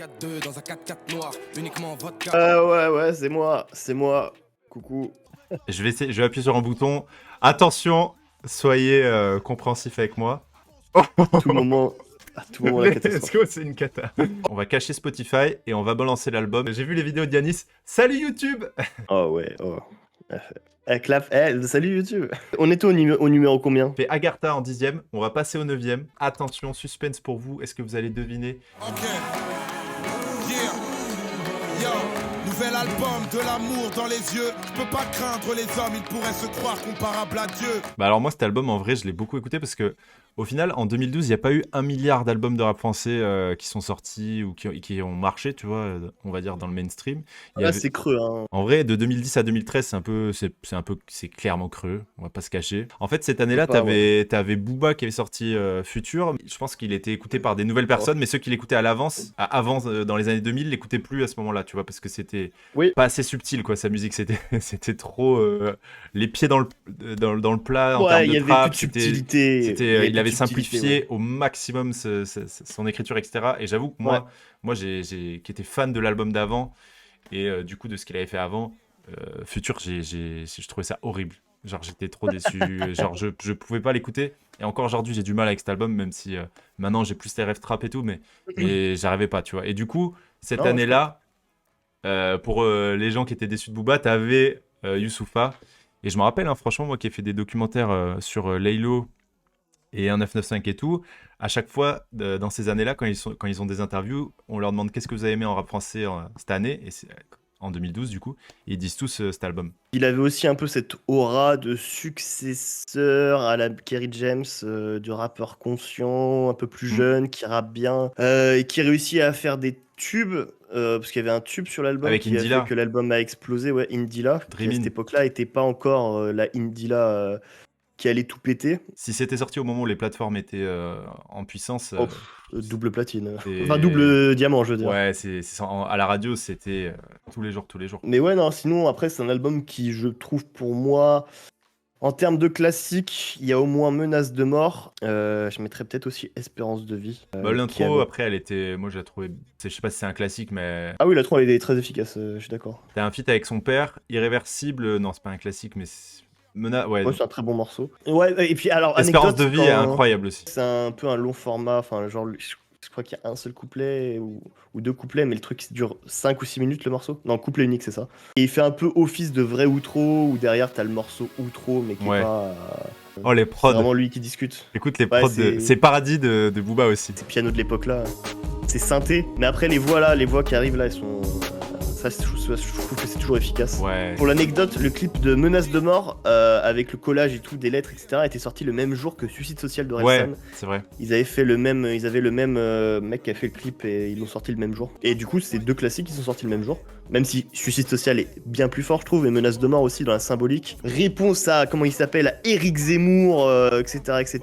4-2 dans un 4-4 noir, uniquement vodka. Ouais, c'est moi. Coucou. Je vais appuyer sur un bouton. Attention, soyez compréhensifs avec moi. À tout moment, la Let's catastrophe. go, c'est une cata. On va cacher Spotify et on va balancer l'album. J'ai vu les vidéos d'Yanis. Salut YouTube. Oh ouais, oh. Clap. Salut YouTube. On était au numéro combien? Fait Agartha en 10e. On va passer au 9e. Attention, suspense pour vous. Est-ce que vous allez deviner? Ok. Yeah. Yo. Nouvel album de l'amour dans les yeux. Je peux pas craindre les hommes, ils pourraient se croire comparables à Dieu. Bah alors moi cet album en vrai je l'ai beaucoup écouté parce que au final en 2012 il n'y a pas eu 1 milliard d'albums de rap français qui sont sortis ou qui ont marché, tu vois, on va dire dans le mainstream. Il y Là, avait- c'est creux, hein. En vrai de 2010 à 2013 c'est clairement creux, on va pas se cacher. En fait cette année-là C'est pas, t'avais Booba qui avait sorti Futur. Je pense qu'il était écouté par des nouvelles personnes mais ceux qui l'écoutaient à l'avance, dans les années 2000 l'écoutaient plus à ce moment-là, tu vois, parce que c'était Oui. pas assez subtil quoi, sa musique c'était trop les pieds dans le plat en Ouais, termes il y de avait trap, plus de subtilité. il avait plus de subtilité, simplifié au maximum son écriture, etc. Et j'avoue que moi qui étais fan de l'album d'avant et du coup de ce qu'il avait fait avant, Futur, je trouvais ça horrible. Genre j'étais trop déçu, genre je pouvais pas l'écouter. Et encore aujourd'hui j'ai du mal avec cet album, même si maintenant j'ai plus les rêves trap et tout, mais j'arrivais pas, tu vois. Et du coup cette Non, année-là, pour les gens qui étaient déçus de Booba, t'avais Youssoupha. Et je me rappelle, hein, franchement, moi qui ai fait des documentaires sur Laylo et 1995 et tout, à chaque fois, dans ces années-là, quand ils ont des interviews, on leur demande qu'est-ce que vous avez aimé en rap français cette année, et c'est en 2012 du coup, et ils disent tous cet album. Il avait aussi un peu cette aura de successeur à la Kerry James, du rappeur conscient, un peu plus jeune, qui rappe bien, et qui réussit à faire des tubes, parce qu'il y avait un tube sur l'album Avec qui a Indila. fait que l'album a explosé, ouais, Indila, qui à Dreamin'. cette époque-là n'était pas encore la Indila qui allait tout péter. Si c'était sorti au moment où les plateformes étaient en puissance, Double platine. c'est- Enfin, double diamant, je veux dire. ouais, à la radio, c'était tous les jours. Mais ouais, non, sinon, après, c'est un album qui, je trouve, pour moi, en termes de classique, il y a au moins Menace de mort. Je mettrais peut-être aussi Espérance de vie. Bah, qui l'intro, avait- après, moi je la trouvais, je sais pas si c'est un classique, mais Ah oui, la 3, elle est très efficace, je suis d'accord. t'as un feat avec son père, Irréversible, non, c'est pas un classique, mais ouais. Ouais, c'est un très bon morceau. Ouais, et puis, alors, Espérance de anecdote, vie est incroyable aussi. c'est un peu un long format, enfin, genre, je crois qu'il y a un seul couplet ou deux couplets, mais le truc dure 5 ou 6 minutes le morceau. Non, couplet unique, c'est ça. Et il fait un peu office de vrai outro, où derrière t'as le morceau outro, mais qui Ouais. est pas. Oh, les C'est prods. vraiment lui qui discute. Écoute, les Ouais, prods, c'est- c'est Paradis de Booba aussi. Ces pianos de l'époque là, c'est synthé. Mais après, les voix qui arrivent là, elles sont. Ça, je trouve que c'est toujours efficace. Ouais. Pour l'anecdote, le clip de Menace de mort, avec le collage et tout, des lettres, etc., était sorti le même jour que Suicide Social de Ouais, Relsan. c'est vrai. Ils avaient le même mec qui a fait le clip et ils l'ont sorti le même jour. Et du coup, c'est deux classiques qui sont sortis le même jour. Même si Suicide Social est bien plus fort, je trouve, et Menace de mort aussi dans la symbolique. Réponse à, comment il s'appelle, à Éric Zemmour, etc., etc.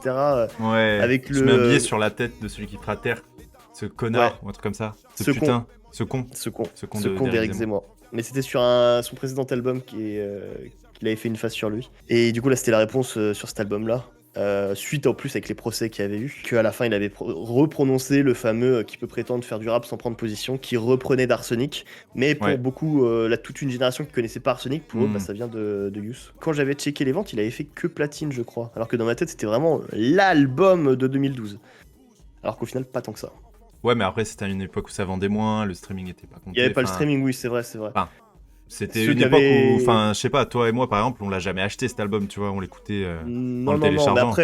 Ouais. Avec Je le- mets un billet sur la tête de celui qui fera taire. Ce connard, Ouais. ou un truc comme ça. Ce Ce putain. Ce con. Ce con, Ce con ce de- con d'Éric d'Éric Zemmour. Mais c'était sur son précédent album qu'il avait fait une face sur lui. Et du coup, là, c'était la réponse sur cet album-là. Suite en plus avec les procès qu'il y avait eu, qu'à la fin il avait reprononcé le fameux qui peut prétendre faire du rap sans prendre position, qui reprenait d'Arsenic. Mais pour Ouais. beaucoup, toute une génération qui connaissait pas Arsenic, pour eux, bah, ça vient de Youss. Quand j'avais checké les ventes, il avait fait que platine, je crois. Alors que dans ma tête, c'était vraiment l'album de 2012. Alors qu'au final, pas tant que ça. Ouais, mais après, c'était à une époque où ça vendait moins, le streaming était pas compté. Il y avait pas le enfin, streaming, oui, c'est vrai. C'était Ceux une qui époque avaient- où, enfin, je sais pas, toi et moi, par exemple, on l'a jamais acheté cet album, tu vois, on l'écoutait en Non, le non, non, téléchargeant.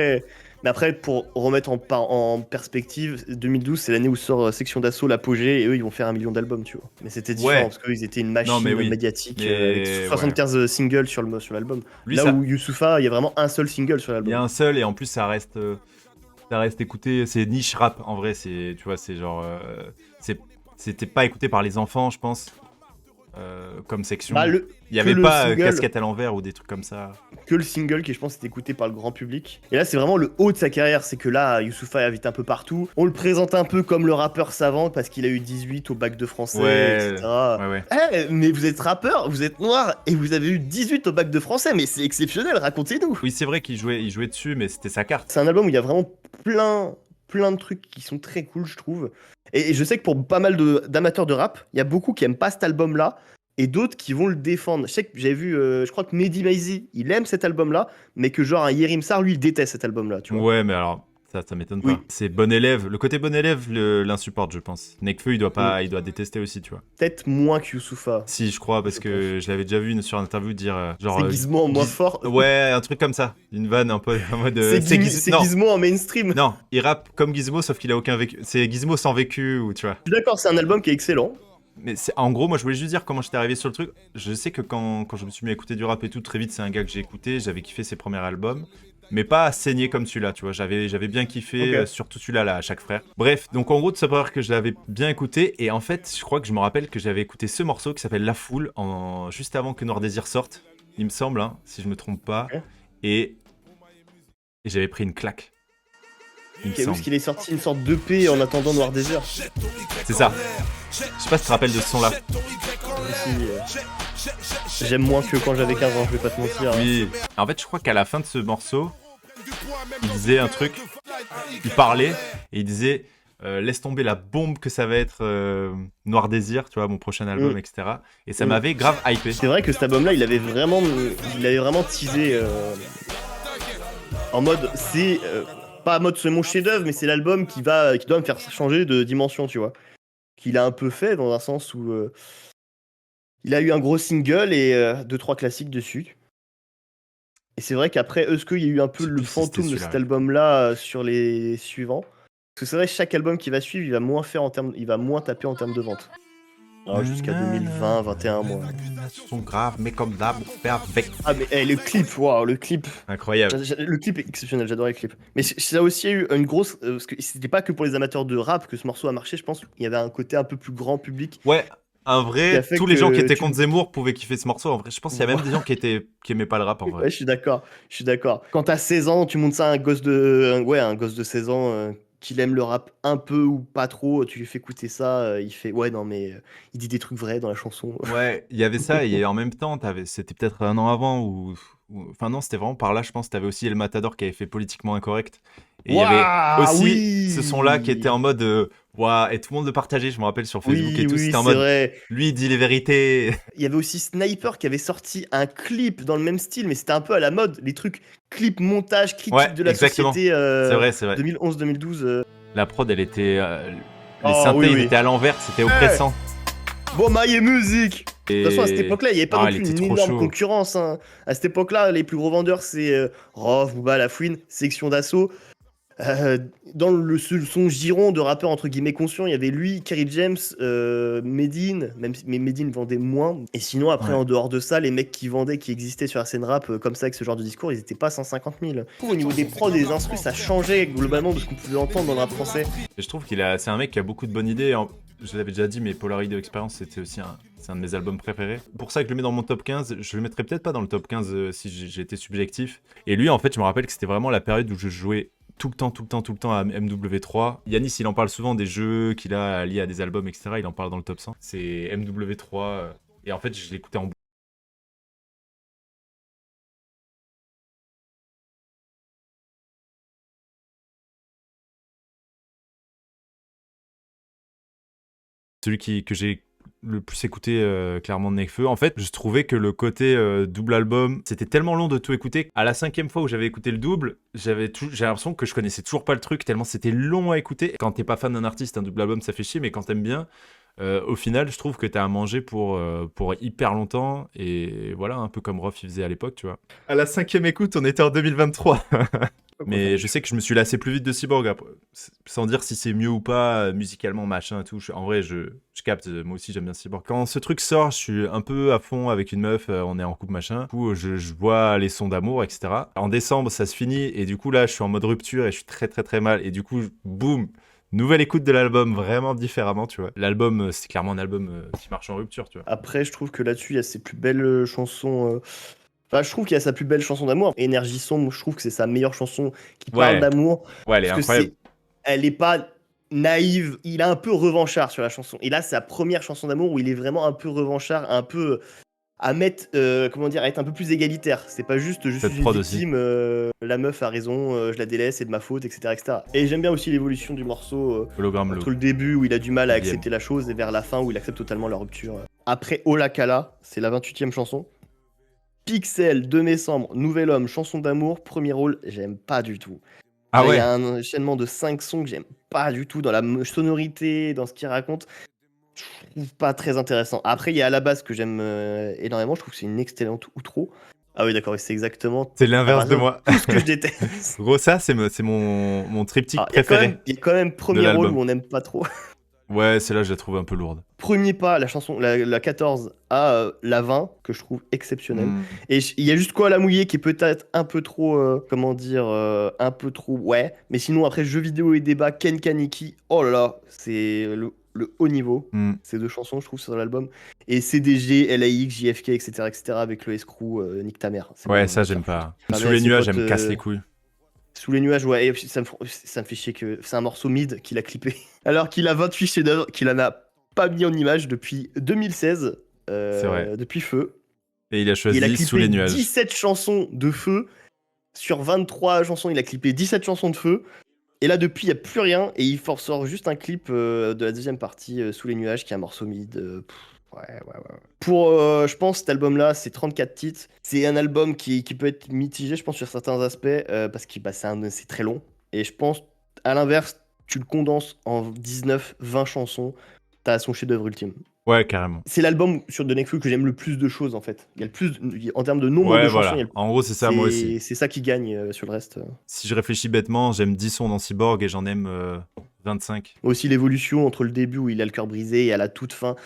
mais après, pour remettre en perspective, 2012, c'est l'année où sort Section d'Assaut, l'apogée, et eux, ils vont faire 1 million d'albums, tu vois. Mais c'était différent, Ouais. parce qu'eux, ils étaient une machine Non, mais oui. médiatique, Mais avec 75 singles sur l'album. Lui, Là ça- où Youssoupha, il y a vraiment un seul single sur Il y a l'album. un seul et en plus ça reste écouté, c'est niche rap en vrai, c'est, tu vois, c'est genre c'était pas écouté par les enfants, je pense, comme section. Bah, Il y que avait le pas single- Casquette à l'envers ou des trucs comme ça. Que le single qui, je pense, est écouté par le grand public. Et là, c'est vraiment le haut de sa carrière, c'est que là, Youssoupha invite un peu partout. On le présente un peu comme le rappeur savant, parce qu'il a eu 18 au bac de français, Ouais, etc. ouais. Eh, mais vous êtes rappeur, vous êtes noir, et vous avez eu 18 au bac de français, mais c'est exceptionnel, racontez-nous. Oui, c'est vrai qu'il jouait dessus, mais c'était sa carte. C'est un album où il y a vraiment plein de trucs qui sont très cool, je trouve. Et je sais que pour pas mal d'amateurs de rap, il y a beaucoup qui aiment pas cet album-là et d'autres qui vont le défendre. Je sais que j'avais vu, je crois que Mehdi Maizi, il aime cet album-là, mais que genre un Yerim Sar, lui, il déteste cet album-là, tu vois. Ouais, mais alors, ça m'étonne pas. Oui. C'est bon élève. Le côté bon élève l'insupporte, je pense. Nekfeu, il doit détester aussi, tu vois. Peut-être moins que Youssoupha. Si, je crois, parce que je l'avais déjà vu sur une interview dire genre. C'est Gizmo en moins fort. Ouais, un truc comme ça. Une vanne un peu en mode. C'est Non. Gizmo en mainstream. Non, il rappe comme Gizmo, sauf qu'il a aucun vécu. C'est Gizmo sans vécu, ou tu vois. Je suis d'accord, c'est un album qui est excellent. Mais en gros, moi je voulais juste dire comment j'étais arrivé sur le truc. Je sais que quand je me suis mis à écouter du rap et tout, très vite, c'est un gars que j'ai écouté, j'avais kiffé ses premiers albums. Mais pas à saigner comme celui-là, tu vois. J'avais bien kiffé, Ok. surtout celui-là, là, à chaque frère. Bref, donc en gros, de savoir que je l'avais bien écouté. Et en fait, je crois que je me rappelle que j'avais écouté ce morceau qui s'appelle La Foule, juste avant que Noir Désir sorte. Il me semble, hein, si je me trompe pas. Ok. Et j'avais pris une claque. Il me Ok, semble. parce qu'il est sorti une sorte d'EP en attendant Noir Désir. C'est ça. Je sais pas si tu te rappelles de ce son-là. J'aime moins que quand j'avais 15 ans, je vais pas te mentir. Oui. En fait, je crois qu'à la fin de ce morceau, il disait un truc. Il parlait et il disait laisse tomber la bombe que ça va être Noir Désir, tu vois, mon prochain album, etc. Et ça m'avait grave hypé. C'est vrai que cet album-là, il avait vraiment teasé en mode c'est pas en mode c'est mon chef-d'œuvre, mais c'est l'album qui doit me faire changer de dimension, tu vois. Qu'il a un peu fait dans un sens où il a eu un gros single et 2-3 classiques dessus. Et c'est vrai qu'après, est-ce qu'il y a eu un peu Je sais le plus si c'était fantôme de celui-là, cet ouais. album-là sur les suivants? Parce que c'est vrai, chaque album qui va suivre, il va moins taper en termes de vente. Alors, jusqu'à 2020, 21 mois. Son grave, mais comme d'hab, perfect. Ah mais le clip, waouh, le clip. Incroyable. Le clip est exceptionnel, j'adore le clip. Mais ça a aussi eu une grosse... parce que c'était pas que pour les amateurs de rap que ce morceau a marché, je pense. Il y avait un côté un peu plus grand public. Ouais, un Qui a vrai, fait tous les gens qui que étaient tu- contre Zemmour pouvaient kiffer ce morceau. En vrai, je pense qu'il y a même des gens qui aimaient pas le rap en vrai. Ouais, je suis d'accord. Quand t'as 16 ans, tu montes ça à un gosse de 16 ans qu'il aime le rap un peu ou pas trop, tu lui fais écouter ça, il fait ouais non mais il dit des trucs vrais dans la chanson. Ouais, il y avait ça, et en même temps, c'était peut-être un an avant, enfin non, c'était vraiment par là, je pense, t'avais aussi El Matador qui avait fait Politiquement Incorrect. Et il y avait Waouh, aussi oui. ce son-là qui était en mode, ouah, et tout le monde le partageait, je me rappelle sur Facebook et tout, Oui, c'était en c'est mode, vrai. lui il dit les vérités. Il y avait aussi Sniper qui avait sorti un clip dans le même style, mais c'était un peu à la mode, les trucs clip montage critique Ouais, de la exactement. société C'est vrai. 2011-2012. La prod, elle était, les Oh, synthés, oui, ils oui. étaient à l'envers, c'était oppressant. Bon, et musique. De toute façon, à cette époque-là, il n'y avait pas Ah, non il plus était une trop énorme chaud. concurrence, hein. À cette époque-là, les plus gros vendeurs, c'est Rof, Booba, La Fouine, Section d'Assaut. Dans le son giron de rappeurs entre guillemets conscients, il y avait lui, Kerry James, Medine, mais Medine vendait moins. Et sinon, après, Ouais. en dehors de ça, les mecs qui vendaient, qui existaient sur la scène rap comme ça, avec ce genre de discours, ils étaient pas 150 000. Au niveau des prods et des instrus, ça changeait globalement de ce qu'on pouvait entendre dans le rap français. Et je trouve c'est un mec qui a beaucoup de bonnes idées. Je l'avais déjà dit, mais Polaroid Experience, c'était aussi c'est un de mes albums préférés. Pour ça que je le mets dans mon top 15. Je le mettrais peut-être pas dans le top 15 si j'étais subjectif. Et lui, en fait, je me rappelle que c'était vraiment la période où je jouais tout le temps à MW3. Yanis, il en parle souvent des jeux qu'il a liés à des albums, etc. Il en parle dans le top 100. C'est MW3. Et en fait, je l'écoutais en boucle. Celui que j'ai le plus écouté clairement de Nekfeu. En fait, je trouvais que le côté double album, c'était tellement long de tout écouter. À la 5e fois où j'avais écouté le double, j'ai l'impression que je connaissais toujours pas le truc, tellement c'était long à écouter. Quand t'es pas fan d'un artiste, un double album, ça fait chier, mais quand t'aimes bien, au final, je trouve que t'as à manger pour hyper longtemps. Et voilà, un peu comme Rof il faisait à l'époque, tu vois. À la 5e écoute, on était en 2023. Mais je sais que je me suis lassé plus vite de Cyborg, après. Sans dire si c'est mieux ou pas, musicalement, machin et tout. En vrai, je capte, moi aussi j'aime bien Cyborg. Quand ce truc sort, je suis un peu à fond avec une meuf, on est en couple, machin. Du coup, je vois les sons d'amour, etc. En décembre, ça se finit, et du coup, là, je suis en mode rupture, et je suis très très très mal. Et du coup, boum, nouvelle écoute de l'album, vraiment différemment, tu vois. L'album, c'est clairement un album qui marche en rupture, tu vois. Après, je trouve que là-dessus, il y a ses plus belles chansons. Enfin, je trouve qu'il y a sa plus belle chanson d'amour. Énergie sombre, je trouve que c'est sa meilleure chanson qui parle Ouais. d'amour. Ouais, elle est Parce que incroyable. elle est pas naïve. Il est un peu revanchard sur la chanson. Et là, c'est sa première chanson d'amour où il est vraiment un peu revanchard, un peu à mettre, comment dire, à être un peu plus égalitaire. C'est pas juste je Cette suis une prod aussi. victime, la meuf a raison, je la délaisse, c'est de ma faute, etc., etc. Et j'aime bien aussi l'évolution du morceau Hologram entre Low. le début où il a du mal à IBM. accepter la chose et vers la fin où il accepte totalement la rupture. Après Olakala, c'est la 28e chanson. Pixel, 2 décembre, Nouvel Homme, chanson d'amour, premier rôle, j'aime pas du tout. Ah Déjà, il y ouais. a un enchaînement de 5 sons que j'aime pas du tout dans la sonorité, dans ce qu'il raconte. Je trouve pas très intéressant. Après, il y a à la base que j'aime énormément. Je trouve que c'est une excellente outro. Ah oui, d'accord, c'est exactement C'est à l'inverse de partir de moi. tout ce que je déteste. Gros, ça, c'est mon triptyque Alors, il y a préféré il y a quand même de premier rôle où l'album. on n'aime pas trop. Ouais, celle-là, je la trouve un peu lourde. Premier pas, la chanson, la 14 à la 20, que je trouve exceptionnelle. Hmm. Et il y a juste quoi à la mouillée qui est peut-être un peu trop, comment dire, un peu trop, ouais. Mais sinon, après, jeux vidéo et débat, Ken Kaneki, oh là là, c'est le haut niveau. Hmm. Ces deux chansons, je trouve, sur l'album. Et CDG, LAX, JFK, etc., etc., avec le escrew, Nick ta mère. C'est Ouais, bon, ça, ça j'aime me fout. pas. Ah, Sous mais les ses nuages, potes, elle me casse les couilles. Sous les nuages, ouais, et ça me fait chier que c'est un morceau mid qu'il a clippé. Alors qu'il a 28 chefs-d'œuvre, qu'il en a pas mis en image depuis 2016, C'est vrai. depuis Feu. Et il a Et il a choisi Sous clippé les nuages. 17 chansons de Feu. Sur 23 chansons, il a clippé 17 chansons de Feu. Et là, depuis, il n'y a plus rien. Et il sort juste un clip de la deuxième partie, Sous les nuages, qui est un morceau mid. Ouais. Pour, je pense, cet album-là, c'est 34 titres. C'est un album qui peut être mitigé, je pense, sur certains aspects, parce que bah, c'est très long. Et je pense, à l'inverse, tu le condenses en 19-20 chansons, t'as son chef-d'œuvre ultime. Ouais, carrément. C'est l'album sur The Nekfeu que j'aime le plus de choses, en fait. Il y a le plus, en termes de nombre de Ouais, chansons, voilà. En gros, c'est ça, moi aussi. c'est ça qui gagne sur le reste. Si je réfléchis bêtement, j'aime 10 sons dans Cyborg et j'en aime 25. Aussi l'évolution entre le début où il a le cœur brisé et à la toute fin.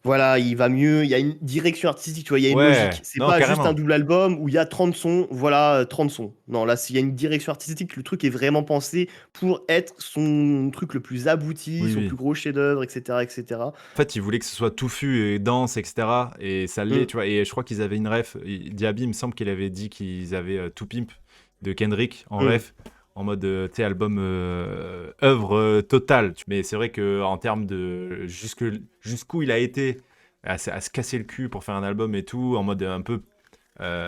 Voilà, il va mieux, il y a une direction artistique, tu vois, il y a une Ouais, logique. C'est non, pas juste un carrément. double album où il y a 30 sons, voilà, 30 sons. Non, là, il y a une direction artistique, le truc est vraiment pensé pour être son truc le plus abouti, Oui, son oui. plus gros chef-d'œuvre, etc., etc. En fait, ils voulaient que ce soit touffu et dense, etc. Et ça l'est, Mm. tu vois. Et je crois qu'ils avaient une ref. Diaby, il me semble qu'il avait dit qu'ils avaient To Pimp de Kendrick en Mm. ref. En mode, tu sais, album œuvre totale. Mais c'est vrai qu'en termes de jusqu'où il a été à se casser le cul pour faire un album et tout, en mode un peu euh,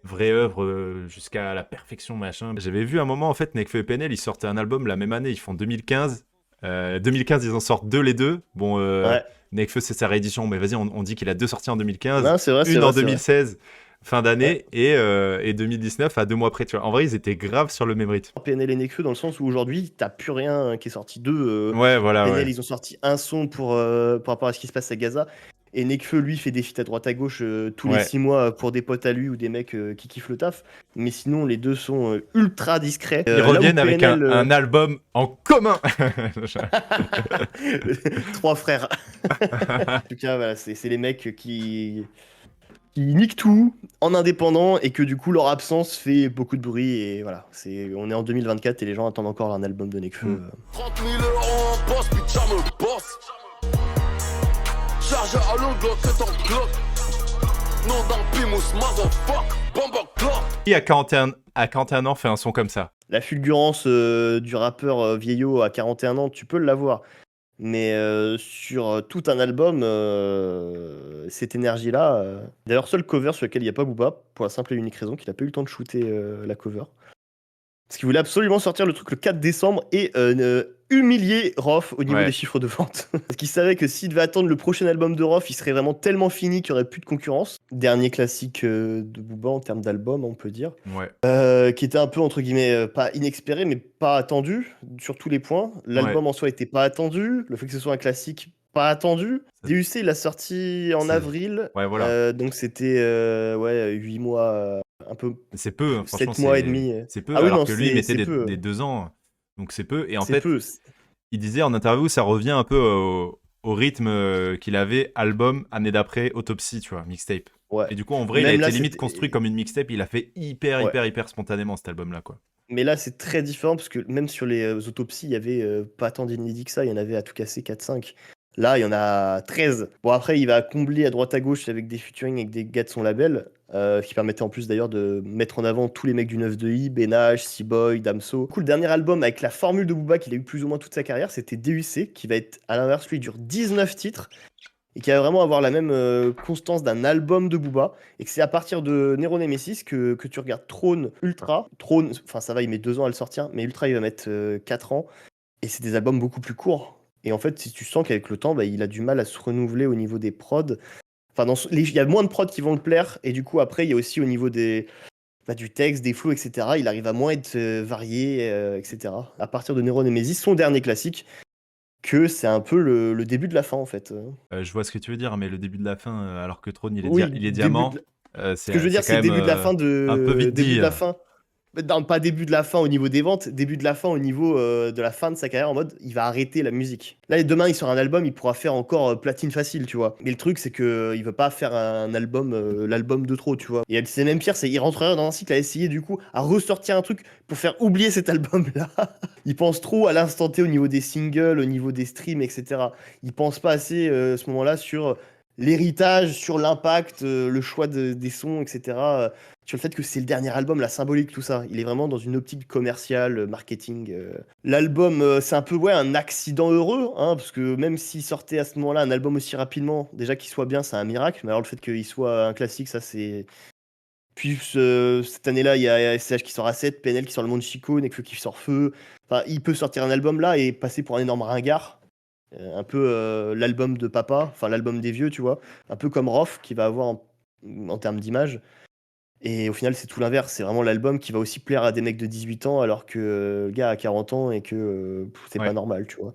vraie œuvre jusqu'à la perfection, machin. J'avais vu un moment, en fait, Nekfeu et PNL, ils sortaient un album la même année. Ils font 2015. 2015, ils en sortent deux les deux. Bon, Ouais, Nekfeu, c'est sa réédition, mais vas-y, on dit qu'il a deux sorties en 2015, non, c'est vrai, c'est une en vrai, c'est vrai. 2016, fin Ouais. d'année, et 2019 à 2 mois près. Tu vois. En vrai, ils étaient grave sur le même rythme. PNL et Nekfeu dans le sens où aujourd'hui, t'as plus rien qui est sorti d'eux. Ouais, voilà, PNL, ouais. ils ont sorti un son par rapport à ce qui se passe à Gaza. Et Nekfeu, lui, fait des feats à droite à gauche tous les Ouais. 6 mois pour des potes à lui ou des mecs qui kiffent le taf. Mais sinon, les deux sont ultra discrets. Ils Là où reviennent avec PNL, un album en commun. trois frères. En tout cas, voilà, c'est les mecs qui niquent tout en indépendant et que du coup, leur absence fait beaucoup de bruit. Et voilà, on est en 2024 et les gens attendent encore un album de Nekfeu. Mm. 30 000 euros en poste, puis ça me bosse. Chargé à l'angle, c'est en glock. Nom d'un pimous, motherfuck, bomba clock. Qui à 41 ans fait un son comme ça? La fulgurance du rappeur vieillot à 41 ans, tu peux l'avoir. Mais sur tout un album, cette énergie-là. D'ailleurs, seul cover sur lequel il n'y a pas Booba, pour la simple et unique raison qu'il n'a pas eu le temps de shooter la cover. Parce qu'il voulait absolument sortir le truc le 4 décembre et humilier Rof au niveau Ouais. des chiffres de vente. Parce qu'il savait que s'il devait attendre le prochain album de Rof, il serait vraiment tellement fini qu'il n'y aurait plus de concurrence. Dernier classique de Booba en termes d'album, on peut dire. Ouais. Qui était un peu, entre guillemets, pas inespéré, mais pas attendu sur tous les points. L'album en soi était pas attendu. Le fait que ce soit un classique, pas attendu. DUC, il l'a sorti en C'est- avril. Ouais, voilà. Donc c'était 8 mois, un peu C'est peu, hein, franchement, 7 mois et demi. c'est peu, Ah oui, alors non, que lui, il mettait c'est peu. des 2 ans. Donc c'est peu. Et en C'est fait, peu. il disait en interview, ça revient un peu au rythme qu'il avait, album, année d'après, Autopsy, tu vois, mixtape. Ouais. Et du coup, en vrai, il Même a là, été limite c'était- construit comme une mixtape. Il a fait hyper, Ouais. hyper spontanément cet album-là, quoi. Mais là, c'est très différent parce que même sur les autopsies, il y avait pas tant d'inédits que ça. Il y en avait à tout casser 4-5. Là, il y en a 13. Bon, après, il va combler à droite à gauche avec des featuring avec des gars de son label, ce qui permettait en plus d'ailleurs de mettre en avant tous les mecs du 9-2i, Benach, C-Boy, Damso. Du coup, le dernier album avec la formule de Booba qu'il a eu plus ou moins toute sa carrière, c'était DUC, qui va être, à l'inverse, lui, dure 19 titres. et qui va vraiment avoir la même constance d'un album de Booba, et que c'est à partir de Nero Nemesis que tu regardes Throne Ultra. Throne, enfin ça va, il met 2 ans à le sortir, mais Ultra il va mettre 4 ans, et c'est des albums beaucoup plus courts. Et en fait, si tu sens qu'avec le temps, bah, il a du mal à se renouveler au niveau des prods. Enfin, il y a moins de prods qui vont le plaire, et du coup après il y a aussi au niveau du texte, des flows, etc. Il arrive à moins être varié, etc. À partir de Nero Nemesis, son dernier classique, que c'est un peu le début de la fin en fait. Je vois ce que tu veux dire, mais le début de la fin, alors que Throne, il est Oui, il est début diamant, Ce que je veux dire, quand c'est même début de la fin un peu vite début dit. de la fin. Non, pas début de la fin au niveau des ventes, début de la fin au niveau de la fin de sa carrière, en mode il va arrêter la musique. Là, demain, il sort un album, il pourra faire encore platine facile, tu vois. Mais le truc, c'est que il veut pas faire un album, l'album de trop, tu vois. Et c'est même pire, c'est il rentrerait dans un cycle à essayer du coup à ressortir un truc pour faire oublier cet album-là. Il pense trop à l'instant T au niveau des singles, au niveau des streams, etc. Il pense pas assez à ce moment-là sur l'héritage, sur l'impact, le choix des sons, etc. Sur le fait que c'est le dernier album, la symbolique, tout ça. Il est vraiment dans une optique commerciale, marketing. L'album, c'est un peu un accident heureux, hein, parce que même s'il sortait à ce moment-là un album aussi rapidement, déjà qu'il soit bien, c'est un miracle. Mais alors le fait qu'il soit un classique, ça c'est. Puis cette année-là, il y a SCH qui sort à 7, PNL qui sort Le Monde Chico, Nekfeu qui sort Feu. Enfin, il peut sortir un album là et passer pour un énorme ringard. Un peu l'album de papa, enfin l'album des vieux, tu vois. Un peu comme Rof qui va avoir en termes d'image. Et au final, c'est tout l'inverse. C'est vraiment l'album qui va aussi plaire à des mecs de 18 ans alors que le gars a 40 ans et que c'est pas normal, tu vois.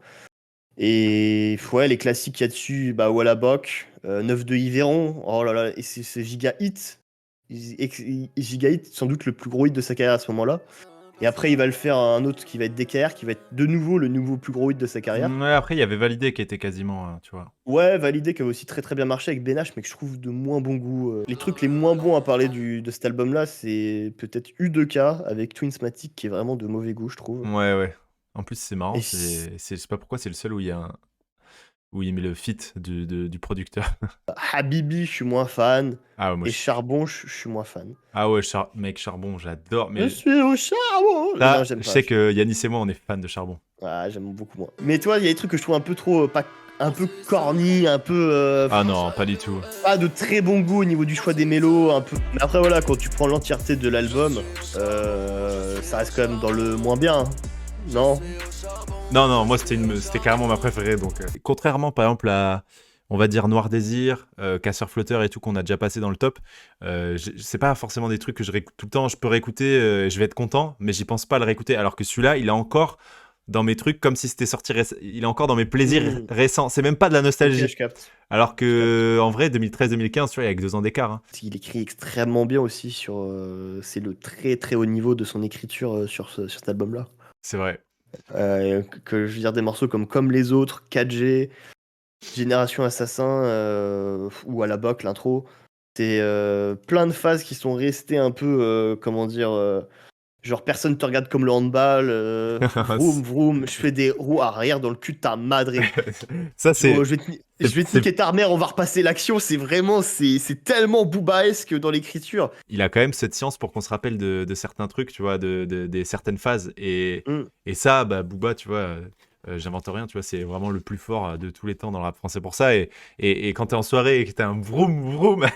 Et ouais, les classiques qu'il y a dessus, Walla Bok, 9 de Yveron, oh là là, et c'est giga hit. Giga hit, sans doute le plus gros hit de sa carrière à ce moment-là. Et après, il va le faire un autre qui va être DKR, qui va être de nouveau le nouveau plus gros hit de sa carrière. Ouais, après, il y avait Validé qui était quasiment, tu vois. Ouais, Validé qui avait aussi très très bien marché avec Ben H, mais que je trouve de moins bon goût. Les trucs les moins bons à parler de cet album-là, c'est peut-être U2K avec Twinsmatic qui est vraiment de mauvais goût, je trouve. Ouais. En plus, c'est marrant, Et je sais pas pourquoi, c'est le seul où il met le feat du producteur. Habibi, je suis moins fan. Ah ouais, moi, Et Charbon, je suis moins fan. Ah ouais, mec, Charbon, j'adore. Mais Je suis au charbon. là, Non, j'aime je pas. sais que Yanis et moi, on est fans de Charbon. Ah, j'aime beaucoup moins. Mais toi, il y a des trucs que je trouve un peu trop, un peu corny, un peu. Ah non, pas du tout. Pas de très bon goût au niveau du choix des mélos, un peu. Mais après, voilà, quand tu prends l'entièreté de l'album, ça reste quand même dans le moins bien. Non. Non, moi, c'était carrément ma préférée. Donc, contrairement, par exemple, à, on va dire, Noir Désir, Casseur Flotteur et tout, qu'on a déjà passé dans le top, c'est pas forcément des trucs que je réécoute tout le temps. Je peux réécouter, je vais être content, mais j'y pense pas à le réécouter. Alors que celui-là, il est encore dans mes trucs comme si c'était sorti il est encore dans mes plaisirs récents. C'est même pas de la nostalgie. Okay, je capte. Alors que, en vrai, 2013-2015, tu vois, il y a que 2 ans d'écart. Hein. Il écrit extrêmement bien aussi sur. C'est le très très haut niveau de son écriture sur cet album-là. C'est vrai. Que je veux dire, des morceaux comme Les Autres, 4G, Génération Assassin ou à la Boc, l'intro. C'est plein de phases qui sont restées un peu, genre personne te regarde comme le handball, vroom vroom, je fais des roues arrière dans le cul de ta madre. Ça, c'est. Je vais te niquer ta mère, on va repasser l'action. C'est vraiment, c'est tellement boobaesque dans l'écriture. Il a quand même cette science pour qu'on se rappelle de certains trucs, tu vois, des certaines phases. Et ça, Booba, tu vois, j'invente rien, tu vois, c'est vraiment le plus fort de tous les temps dans le rap français pour ça. Et quand t'es en soirée et que t'as un vroom vroom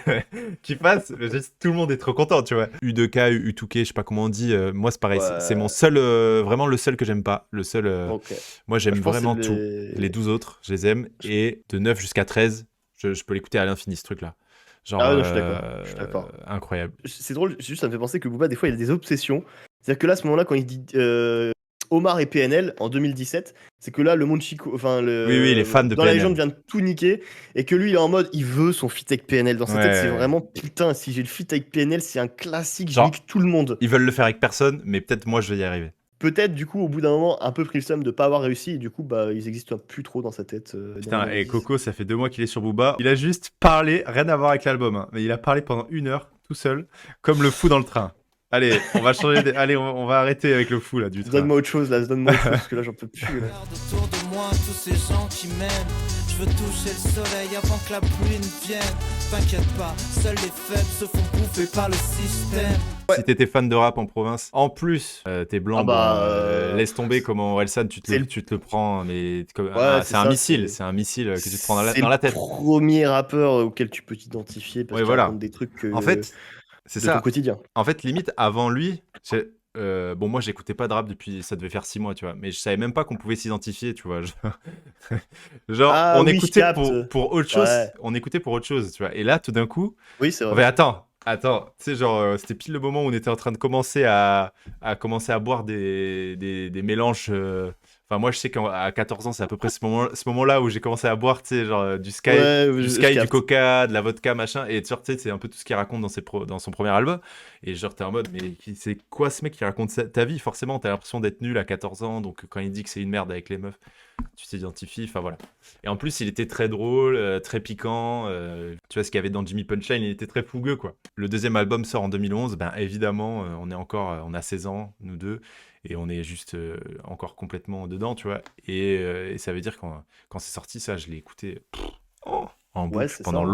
qui passe, tout le monde est trop content, tu vois. U2K, U2K, je sais pas comment on dit. Moi, c'est pareil, c'est mon seul, vraiment le seul que j'aime pas. Le seul. Okay. Moi, j'aime vraiment tout. Les 12 autres, je les aime. Et de 9 jusqu'à 13, je peux l'écouter à l'infini, ce truc-là. Genre, je suis d'accord. Incroyable. C'est drôle, juste ça me fait penser que Booba, des fois, il a des obsessions. C'est-à-dire que là, à ce moment-là, quand il dit Omar et PNL en 2017, c'est que là, le monde Chico, enfin, oui, les fans de dans PNL. la légende vient de tout niquer, et que lui, il est en mode, il veut son feat avec PNL. Dans sa tête, c'est vraiment, putain, si j'ai le feat avec PNL, c'est un classique, je nique tout le monde. Ils veulent le faire avec personne, mais peut-être moi, je vais y arriver. Peut-être, du coup, au bout d'un moment, un peu pris le seum de pas avoir réussi, et du coup, ils existent plus trop dans sa tête. Putain, et Coco, ça fait 2 mois qu'il est sur Booba. Il a juste parlé, rien à voir avec l'album, hein, mais il a parlé pendant 1 heure, tout seul, comme le fou dans le train. Allez, on va changer. Allez, on va arrêter avec le fou là du train. Donne-moi autre chose là, donne-moi autre chose parce que là j'en peux plus. Là. Autour de moi, tous ces gens qui m'aiment. Je veux toucher le soleil avant que la pluie ne vienne. T'inquiète pas, seuls les faibles se font bouffer par le système. Si t'étais fan de rap en province, en plus, t'es blanc, Ah bah, laisse tomber comment Orelsan, tu c'est le- te le prends, mais Ouais, c'est un ça, missile, c'est un missile que tu te prends c'est dans la le tête. premier rappeur auquel tu peux t'identifier parce Ouais, qu'il voilà. raconte des trucs En fait, c'est de ton ça. quotidien. En fait, limite, avant lui, bon, moi, j'écoutais pas de rap depuis, ça devait faire 6 mois, tu vois, mais je savais même pas qu'on pouvait s'identifier, tu vois. Genre, Ah on oui, je écoutait capte. pour autre chose, Ouais. on écoutait pour autre chose, tu vois. Et là, tout d'un coup, Oui, c'est oh, vrai. mais attends, tu sais, genre, c'était pile le moment où on était en train de commencer à boire des mélanges. Enfin, moi, je sais qu'à 14 ans, c'est à peu près ce moment-là où j'ai commencé à boire, tu sais, genre, Ouais, du je Sky, du capte. Coca, de la vodka, machin. Et tu sais, c'est un peu tout ce qu'il raconte dans son premier album. Et genre, t'es en mode, mais c'est quoi ce mec qui raconte ta vie? Forcément, t'as l'impression d'être nul à 14 ans. Donc, quand il dit que c'est une merde avec les meufs, tu t'identifies. Enfin, voilà. Et en plus, il était très drôle, très piquant. Tu vois, ce qu'il y avait dans Jimmy Punchline, il était très fougueux, quoi. Le deuxième album sort en 2011. Ben, évidemment, on a 16 ans, nous deux. Et on est juste encore complètement dedans, tu vois. Et ça veut dire que quand c'est sorti, ça, je l'ai écouté en Ouais, boucle c'est pendant ça.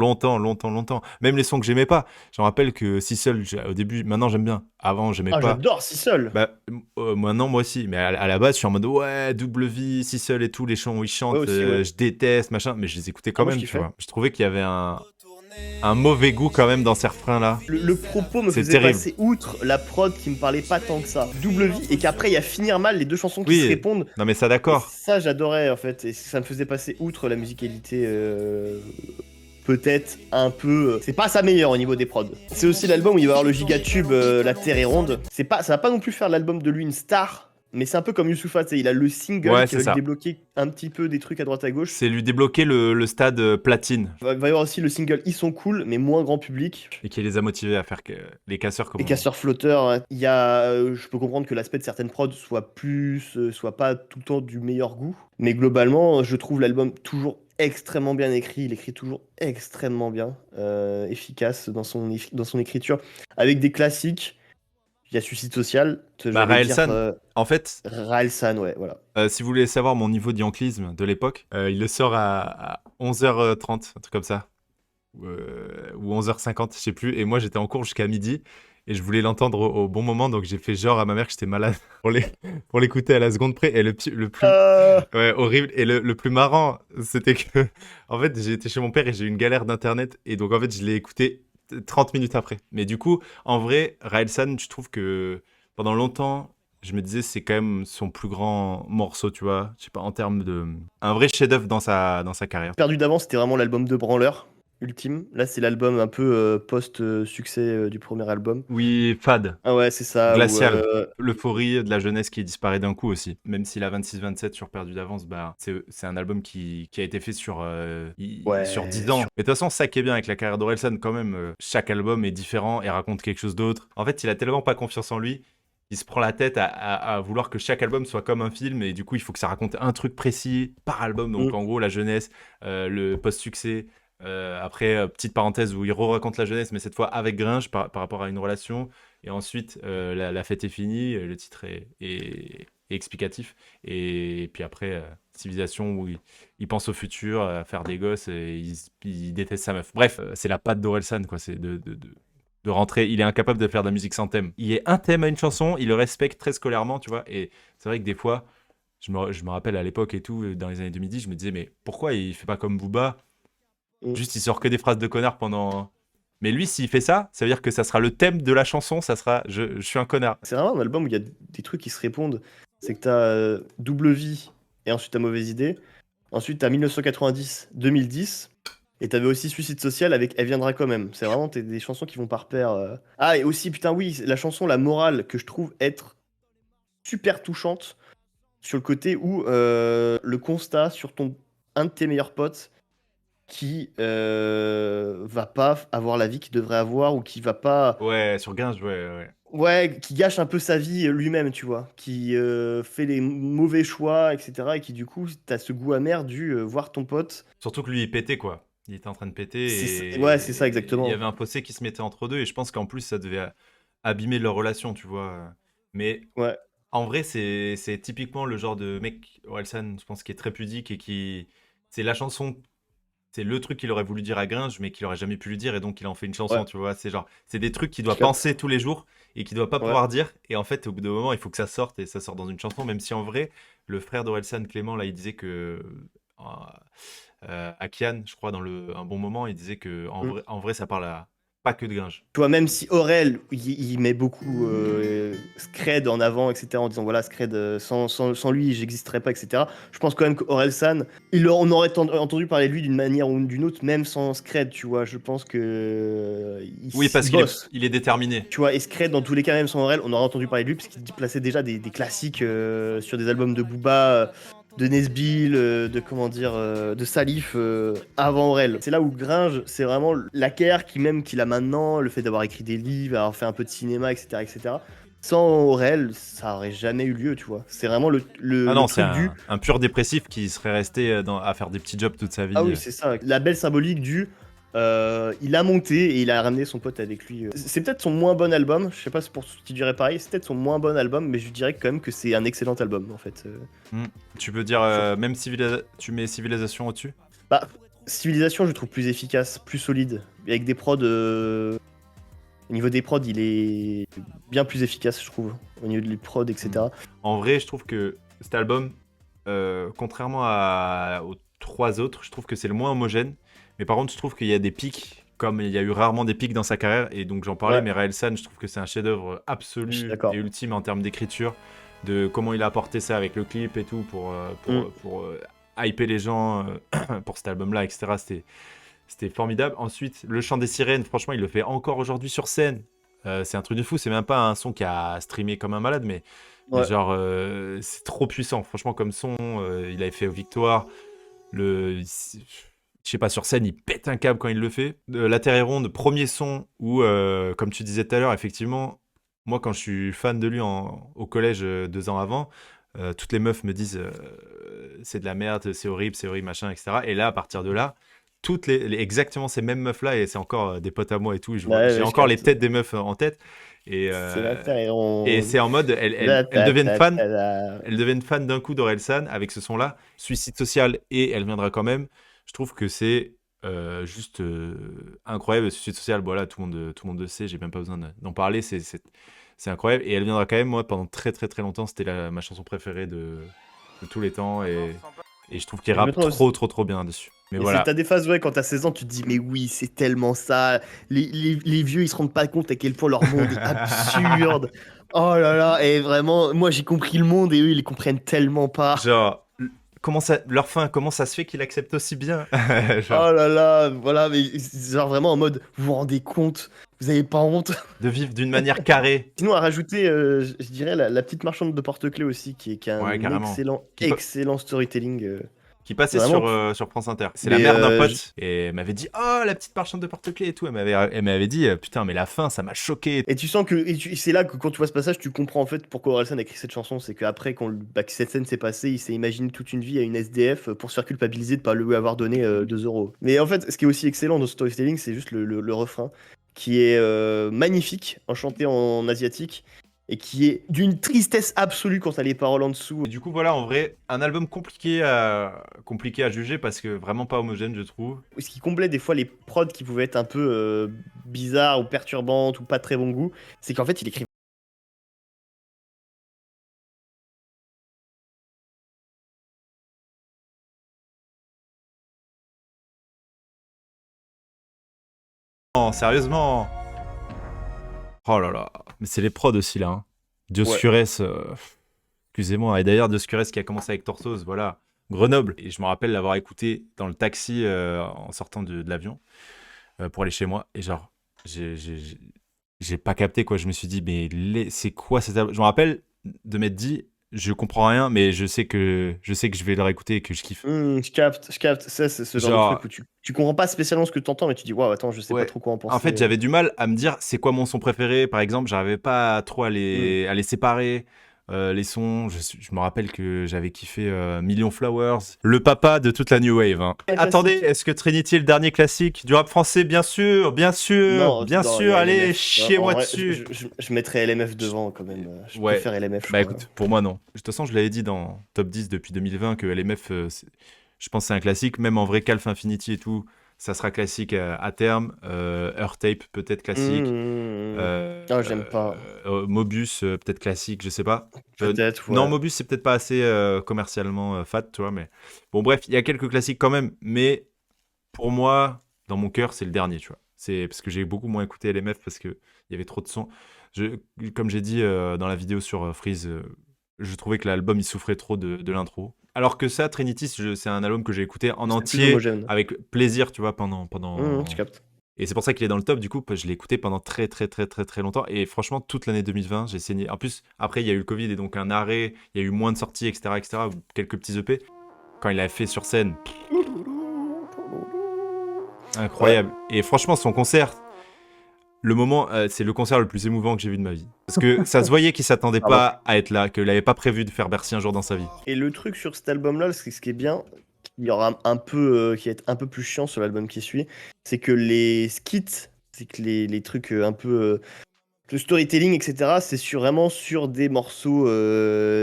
longtemps. Même les sons que j'aimais pas. Je me rappelle que Si Seul, au début, maintenant j'aime bien. Avant, j'aimais Ah, pas. j'adore Si Seul. Bah, maintenant, moi aussi. Mais à la base, je suis en mode, ouais, double vie, Si Seul et tout, les chants où ils Ouais, chantent, aussi, ouais. je déteste, machin. Mais je les écoutais Ah, quand moi, je même, tu kiffais. vois. Je trouvais qu'il y avait un mauvais goût quand même dans ces refrains-là. Le propos me C'est faisait terrible. passer outre la prod qui me parlait pas tant que ça. Double vie, et qu'après il y a Finir mal, les deux chansons qui se Oui, répondent. non mais ça Et d'accord. ça, j'adorais en fait. Et ça me faisait passer outre la musicalité. Peut-être un peu. C'est pas sa meilleure au niveau des prods. C'est aussi l'album où il va y avoir le gigatube La Terre est ronde. Ça va pas non plus faire l'album de lui une star. Mais c'est un peu comme Youssoupha, tu sais, il a le single Ouais, qui c'est va lui ça. débloquer un petit peu des trucs à droite à gauche. C'est lui débloquer le stade platine Il va y avoir aussi le single Ils sont cool, mais moins grand public. et qui les a motivés à faire les casseurs comme Les casseurs flotteurs, hein. Il y a, je peux comprendre que l'aspect de certaines prods soit pas tout le temps du meilleur goût, mais globalement, je trouve l'album toujours extrêmement bien écrit. Il écrit toujours extrêmement bien, efficace dans son écriture, avec des classiques. Il y a Suicide Social, Bah, j'allais dire Raelsan, en fait, Raelsan, ouais, voilà. si vous voulez savoir mon niveau d'yanklisme de l'époque, il le sort à 11h30, un truc comme ça. Ou 11h50, je sais plus. Et moi, j'étais en cours jusqu'à midi. Et je voulais l'entendre au bon moment. Donc, j'ai fait genre à ma mère que j'étais malade pour l'écouter à la seconde près. Et le plus. Ouais, horrible. Et le plus marrant, c'était que. En fait, j'ai été chez mon père et j'ai eu une galère d'internet. Et donc, en fait, je l'ai écouté 30 minutes après. Mais du coup, en vrai, Raelsan, je trouve que pendant longtemps. Je me disais, c'est quand même son plus grand morceau, tu vois. Je sais pas, en termes de. Un vrai chef-d'œuvre dans sa carrière. Perdu d'avance, c'était vraiment l'album de branleur ultime. Là, c'est l'album un peu post-succès du premier album. Oui, fade. Ah ouais, c'est ça. Glacial. L'euphorie de la jeunesse qui disparaît d'un coup aussi. Même s'il a 26-27 sur Perdu d'avance, bah, c'est un album qui a été fait sur 10 ans. Mais de toute façon, ça qui est bien avec la carrière d'Orelsan, quand même, chaque album est différent et raconte quelque chose d'autre. En fait, il a tellement pas confiance en lui. Il se prend la tête à vouloir que chaque album soit comme un film et du coup il faut que ça raconte un truc précis par album, donc en gros la jeunesse, le post-succès, après petite parenthèse où il raconte la jeunesse mais cette fois avec Gringe par rapport à une relation et ensuite la fête est finie, le titre est explicatif et puis après Civilisation où il pense au futur, à faire des gosses et il déteste sa meuf. Bref, c'est la patte d'Orelsan quoi, c'est de rentrer, il est incapable de faire de la musique sans thème. Il y a un thème à une chanson, il le respecte très scolairement, tu vois, et c'est vrai que des fois, je me rappelle à l'époque et tout, dans les années 2010, je me disais, mais pourquoi il fait pas comme Booba? Juste, il sort que des phrases de connard pendant... Mais lui, s'il fait ça, ça veut dire que ça sera le thème de la chanson, ça sera « je suis un connard ». C'est vraiment un album où il y a des trucs qui se répondent. C'est que t'as Double Vie et ensuite t'as Mauvaise Idée. Ensuite t'as 1990-2010. Et t'avais aussi Suicide Social avec Elle viendra quand même. C'est vraiment des chansons qui vont par paire. Ah, et aussi, putain, oui, la chanson La Morale, que je trouve être super touchante sur le côté où le constat sur un de tes meilleurs potes qui va pas avoir la vie qu'il devrait avoir ou qui va pas. Ouais, sur Gringe, ouais. Ouais, qui gâche un peu sa vie lui-même, tu vois. Qui fait les mauvais choix, etc. Et qui, du coup, t'as ce goût amer du voir ton pote. Surtout que lui, il pétait, quoi. Il était en train de péter et... Ouais, c'est ça, exactement. Il y avait un fossé qui se mettait entre deux et je pense qu'en plus, ça devait abîmer leur relation, tu vois. Mais Ouais. en vrai, c'est typiquement le genre de mec, Orelsan, je pense, qui est très pudique et qui... C'est la chanson... c'est le truc qu'il aurait voulu dire à Gringe, mais qu'il aurait jamais pu lui dire, et donc il en fait une chanson, Ouais. tu vois. C'est genre, c'est des trucs qu'il doit Je capte. penser tous les jours et qu'il doit pas Ouais. pouvoir dire. Et en fait, au bout d'un moment, il faut que ça sorte, et ça sort dans une chanson, même si en vrai, le frère d'Orelsan, Clément, là, il disait que. À Kian, je crois, un bon moment, il disait que en vrai, ça parle pas que de Gringe. Tu vois, même si Aurel, il met beaucoup Scred en avant, etc., en disant voilà, Scred, sans lui, j'existerais pas, etc. Je pense quand même qu'Aurel San, on aurait entendu parler de lui d'une manière ou d'une autre, même sans Scred, tu vois. Je pense que. Oui, parce il qu'il bosse. il est déterminé. Tu vois, et Scred, dans tous les cas, même sans Aurel, on aurait entendu parler de lui, parce qu'il plaçait déjà des classiques sur des albums de Booba. De Nesbill, de Salif avant Aurel. C'est là où Gringe, c'est vraiment la carrière qu'il a maintenant, le fait d'avoir écrit des livres, avoir fait un peu de cinéma, etc., etc. Sans Aurel, ça aurait jamais eu lieu, tu vois. C'est vraiment Ah le non, c'est truc un pur dépressif qui serait resté à faire des petits jobs toute sa vie. Ah oui, c'est ça. La belle symbolique il a monté et il a ramené son pote avec lui. C'est peut-être son moins bon album. Je sais pas si tu dirais pareil. C'est peut-être son moins bon album, mais je dirais quand même que c'est un excellent album en fait. Tu peux dire, même tu mets Civilisation au-dessus? Bah, Civilisation, je le trouve plus efficace, plus solide. Et avec des prods. Au niveau des prods, il est bien plus efficace, je trouve. Au niveau des prods, etc. En vrai, je trouve que cet album, contrairement aux 3 autres, je trouve que c'est le moins homogène. Mais par contre, je trouve qu'il y a des pics, comme il y a eu rarement des pics dans sa carrière. Et donc, j'en parlais, Ouais. mais Raelsan, je trouve que c'est un chef-d'œuvre Je absolu suis d'accord. et ultime en termes d'écriture, de comment il a apporté ça avec le clip et tout pour hyper les gens pour cet album-là, etc. C'était formidable. Ensuite, Le Chant des Sirènes, franchement, il le fait encore aujourd'hui sur scène. C'est un truc de fou. C'est même pas un son qui a streamé comme un malade, mais Ouais. genre, c'est trop puissant. Franchement, comme son, il avait fait aux Victoires. Je sais pas, sur scène, il pète un câble quand il le fait. La Terre est ronde, premier son où, comme tu disais tout à l'heure, effectivement, moi, quand je suis fan de lui au collège 2 ans avant, toutes les meufs me disent c'est de la merde, c'est horrible, machin, etc. Et là, à partir de là, exactement ces mêmes meufs-là, et c'est encore des potes à moi et tout, Ouais, j'ai je encore les capte. têtes des meufs en tête. Et, C'est la Terre est ronde. et c'est en mode, elles deviennent fan. Elles deviennent fans d'un coup d'Orelsan avec ce son-là. Suicide Social, et Elle viendra quand même. Je trouve que c'est juste incroyable. Suicide Social, voilà, tout le monde le sait, j'ai même pas besoin d'en parler. C'est incroyable. Et Elle viendra quand même, moi, pendant très très très longtemps, c'était ma chanson préférée de tous les temps. Et je trouve qu'il Je rappe mettrais trop bien dessus. Mais Et voilà. t'as des phases, ouais, quand t'as 16 ans, tu te dis, mais oui, c'est tellement ça. Les vieux, ils se rendent pas compte à quel point leur monde est absurde. Oh là là, et vraiment, moi j'ai compris le monde et eux, ils les comprennent tellement pas. Genre, comment ça se fait qu'il accepte aussi bien? Oh là là, voilà, mais genre vraiment en mode, vous vous rendez compte, vous avez pas honte. De vivre d'une manière carrée. Sinon, à rajouter, je dirais la petite marchande de porte-clés aussi, qui a Ouais, un carrément. excellent storytelling. Qui passait Vraiment, sur France Inter. C'est mais, la mère d'un je- pote. Et elle m'avait dit, oh, la petite marchande de porte-clés et tout. Elle m'avait dit, putain, mais la fin, ça m'a choqué. Et tu sens que c'est là que quand tu vois ce passage, tu comprends en fait pourquoi Orelsan a écrit cette chanson. C'est qu'après, que cette scène s'est passée, il s'est imaginé toute une vie à une SDF pour se faire culpabiliser de pas lui avoir donné 2 euros. Mais en fait, ce qui est aussi excellent dans ce storytelling, c'est juste le refrain qui est magnifique, enchanté en asiatique et qui est d'une tristesse absolue quand t'as les paroles en dessous. Et du coup, voilà, en vrai, un album compliqué à juger parce que vraiment pas homogène, je trouve. Ce qui comblait des fois les prods qui pouvaient être un peu bizarres ou perturbantes ou pas très bon goût, c'est qu'en fait, il écrit. Non, sérieusement. Oh là là. Mais c'est les prods aussi, là. Hein. Dioscures, excusez-moi. Et d'ailleurs, Dioscures qui a commencé avec Tortoise, voilà. Grenoble. Et je me rappelle l'avoir écouté dans le taxi en sortant de l'avion pour aller chez moi. Et genre, j'ai pas capté, quoi. Je me suis dit, mais c'est quoi cet album? Je me rappelle de m'être dit, je comprends rien, mais je sais que je vais le réécouter et que je kiffe. Je capte. Ça, c'est ce genre de truc où tu comprends pas spécialement ce que t'entends, mais tu dis, waouh, attends, je sais pas trop quoi en penser. En fait, j'avais du mal à me dire c'est quoi mon son préféré. Par exemple, j'arrivais pas trop à les séparer. Les sons, je me rappelle que j'avais kiffé Million Flowers, le papa de toute la New Wave. Hein. Attendez, est-ce que Trinity est le dernier classique du rap français? Bien sûr, bien sûr, allez, chiez-moi dessus. Je mettrais LMF devant quand même. Je préfère LMF. Bah écoute, pour moi non. De toute façon, je l'avais dit dans Top 10 depuis 2020 que LMF, Je pense que c'est un classique. Même en vrai, Calf Infinity et tout, ça sera classique à terme. Earth Tape, peut-être classique. Ah, j'aime pas. Mobius, peut-être classique, je sais pas. Peut-être, Non, ouais. Mobius, c'est peut-être pas assez commercialement fat, tu vois. Mais bon, bref, il y a quelques classiques quand même. Mais pour moi, dans mon cœur, c'est le dernier, tu vois. C'est parce que j'ai beaucoup moins écouté LMF parce qu'il y avait trop de sons. Comme j'ai dit dans la vidéo sur Freeze, je trouvais que l'album il souffrait trop de l'intro. Alors que ça, Trinitis, c'est un album que j'ai écouté en C'est plus entier homogène. avec plaisir, tu vois, pendant. Je capte. Et c'est pour ça qu'il est dans le top, du coup, parce que je l'ai écouté pendant très, très, très, très, très longtemps. Et franchement, toute l'année 2020, j'ai saigné. En plus, après, il y a eu le Covid et donc un arrêt, il y a eu moins de sorties, etc., etc., ou quelques petits EP. Quand il a fait sur scène, incroyable. Et franchement, son concert, le moment, c'est le concert le plus émouvant que j'ai vu de ma vie. Parce que ça se voyait qu'il s'attendait Ah ouais. pas à être là, qu'il n'avait pas prévu de faire Bercy un jour dans sa vie. Et le truc sur cet album-là, ce qui est bien, il y aura un peu, qui va être un peu plus chiant sur l'album qui suit, c'est que les skits, c'est que les trucs un peu le storytelling, etc., vraiment sur des morceaux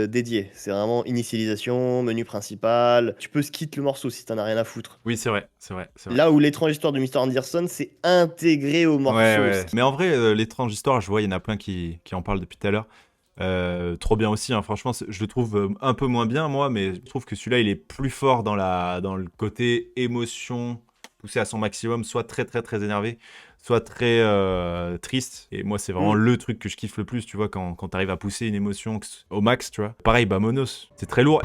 dédiés. C'est vraiment initialisation, menu principal. Tu peux skip le morceau si t'en as rien à foutre. Oui, c'est vrai, c'est vrai, c'est vrai. Là où l'étrange histoire de Mr. Anderson, c'est intégré au morceau. Ouais. Mais en vrai, l'étrange histoire, je vois, il y en a plein qui en parlent depuis tout à l'heure. Trop bien aussi, hein. Franchement, je le trouve un peu moins bien, moi, mais je trouve que celui-là, il est plus fort dans le côté émotion poussé à son maximum, soit très, très, très énervé, soit très triste. Et moi, c'est vraiment le truc que je kiffe le plus, tu vois, quand t'arrives à pousser une émotion au max, tu vois. Pareil, Bamonos, c'est très lourd.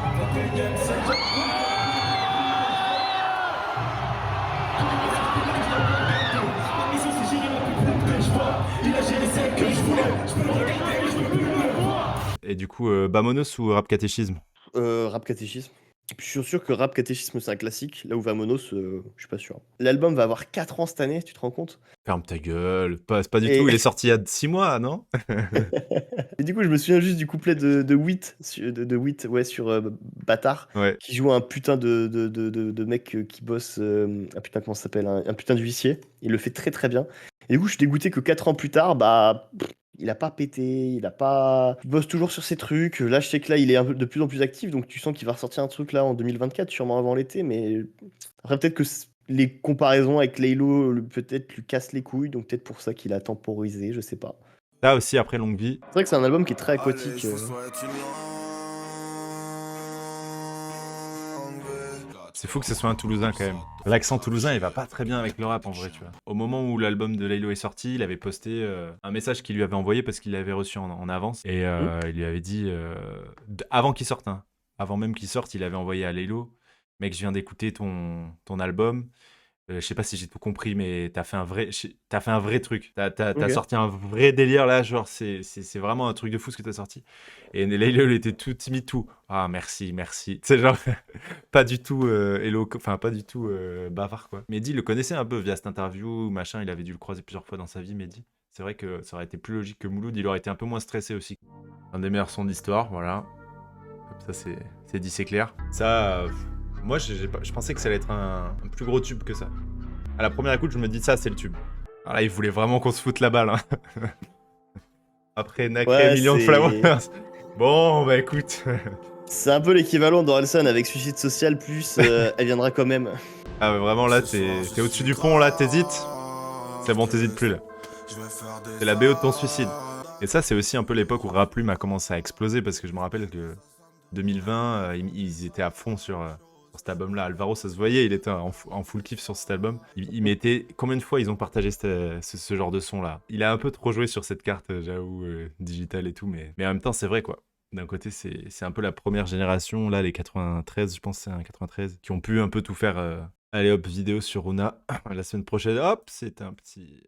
Et du coup, Bamonos ou Rap Catéchisme? Rap Catéchisme. Je suis sûr que Rap Catéchisme, c'est un classique. Là où Vamonos, je suis pas sûr. L'album va avoir 4 ans cette année, tu te rends compte? Ferme ta gueule. C'est pas du Et- tout. Il est sorti il y a 6 mois, non? Et du coup, je me souviens juste du couplet de Wheat, ouais, sur Bâtard, Ouais. qui joue un putain de mec qui bosse, ah putain, comment ça s'appelle, un putain d'huissier. Il le fait très très bien. Et du coup, je suis dégoûté que 4 ans plus tard, il a pas pété, il bosse toujours sur ses trucs. Là, je sais que là, il est de plus en plus actif, donc tu sens qu'il va ressortir un truc là en 2024, sûrement avant l'été, mais après, peut-être que les comparaisons avec Laylo, peut-être lui cassent les couilles, donc peut-être pour ça qu'il a temporisé, je sais pas. Là aussi, après Longue Vie. C'est vrai que c'est un album qui est très aquatique. C'est fou que ce soit un Toulousain quand même. L'accent toulousain, il va pas très bien avec le rap en vrai, tu vois. Au moment où l'album de Laylo est sorti, il avait posté un message qu'il lui avait envoyé parce qu'il l'avait reçu en avance. Et il lui avait dit, avant qu'il sorte, hein, avant même qu'il sorte, il avait envoyé à Laylo, mec, je viens d'écouter ton album. Je sais pas si j'ai tout compris, mais t'as fait un vrai truc. T'as Ok. sorti un vrai délire là, genre c'est vraiment un truc de fou ce que t'as sorti. Et Laylo, il était tout timide, tout. Ah merci. Tu sais, genre, pas du tout enfin pas du tout bavard quoi. Mehdi le connaissait un peu via cette interview, machin, il avait dû le croiser plusieurs fois dans sa vie, Mehdi. C'est vrai que ça aurait été plus logique que Mouloud, il aurait été un peu moins stressé aussi. Un des meilleurs sons d'histoire, voilà. Comme ça c'est dit, c'est clair. Ça. Moi, je pensais que ça allait être un plus gros tube que ça. À la première écoute, je me dis ça, c'est le tube. Alors là, il voulait vraiment qu'on se foute la balle. Hein. Après Nacré, Ouais, Million de c'est- Flowers. Bon, bah écoute. C'est un peu l'équivalent d'Orelsan avec Suicide Social, plus elle viendra quand même. Ah, ouais, vraiment, là, t'es au-dessus du pont, là, t'hésites. C'est bon, t'hésites plus, là. C'est la BO de ton suicide. Et ça, c'est aussi un peu l'époque où Raplume a commencé à exploser, parce que je me rappelle que 2020, ils étaient à fond sur cet album-là. Alvaro, ça se voyait, il était en full kiff sur cet album. Il mettait... Combien de fois ils ont partagé ce genre de son-là? Il a un peu trop joué sur cette carte, j'avoue, digitale et tout, mais en même temps, c'est vrai, quoi. D'un côté, c'est un peu la première génération, là, les 93, je pense c'est un 93, qui ont pu un peu tout faire. Allez hop, vidéo sur Runa. La semaine prochaine, hop, c'est un petit